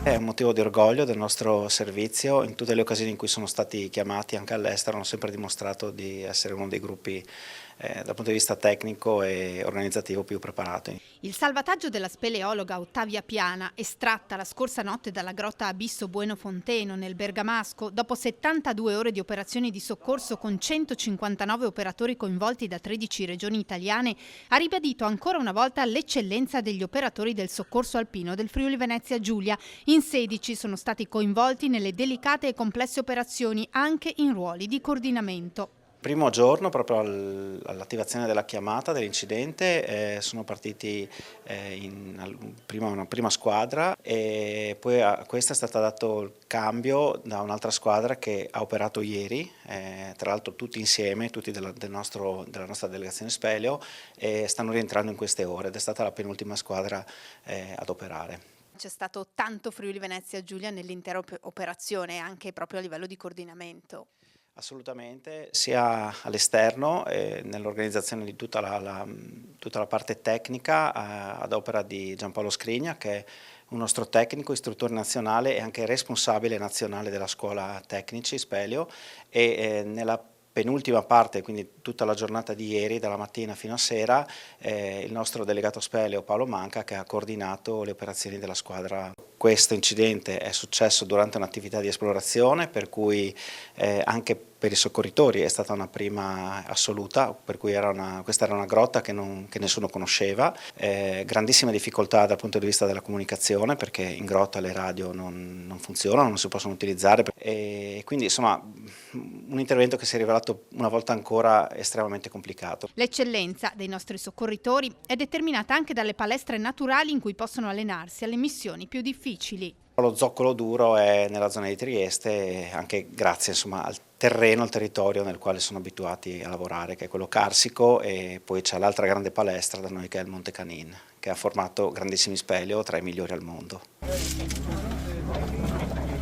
È un motivo di orgoglio del nostro servizio. In tutte le occasioni in cui sono stati chiamati anche all'estero hanno sempre dimostrato di essere uno dei gruppi dal punto di vista tecnico e organizzativo più preparato. Il salvataggio della speleologa Ottavia Piana, estratta la scorsa notte dalla grotta Abisso Bueno Fonteno nel Bergamasco, dopo 72 ore di operazioni di soccorso con 159 operatori coinvolti da 13 regioni italiane, ha ribadito ancora una volta l'eccellenza degli operatori del soccorso alpino del Friuli Venezia Giulia. In 16 sono stati coinvolti nelle delicate e complesse operazioni anche in ruoli di coordinamento. Primo giorno, proprio all'attivazione della chiamata dell'incidente, sono partiti una prima squadra e poi a questa è stato dato il cambio da un'altra squadra che ha operato ieri, tra l'altro tutti insieme, tutti della nostra delegazione Speleo, e stanno rientrando in queste ore ed è stata la penultima squadra ad operare. C'è stato tanto Friuli Venezia Giulia nell'intera operazione, anche proprio a livello di coordinamento. Assolutamente, sia all'esterno, nell'organizzazione di tutta la parte tecnica ad opera di Giampaolo Scrigna, che è un nostro tecnico, istruttore nazionale e anche responsabile nazionale della scuola tecnici Speleo, e nella penultima parte, quindi tutta la giornata di ieri, dalla mattina fino a sera, il nostro delegato Speleo Paolo Manca che ha coordinato le operazioni della squadra. Questo incidente è successo durante un'attività di esplorazione, per cui anche per i soccorritori è stata una prima assoluta, per cui questa era una grotta che nessuno conosceva, grandissima difficoltà dal punto di vista della comunicazione perché in grotta le radio non funzionano, non si possono utilizzare, e quindi insomma un intervento che si è rivelato una volta ancora estremamente complicato. L'eccellenza dei nostri soccorritori è determinata anche dalle palestre naturali in cui possono allenarsi alle missioni più difficili. Lo zoccolo duro è nella zona di Trieste, anche grazie insomma, al terreno, al territorio nel quale sono abituati a lavorare, che è quello carsico, e poi c'è l'altra grande palestra da noi che è il Monte Canin, che ha formato grandissimi Speleo tra i migliori al mondo.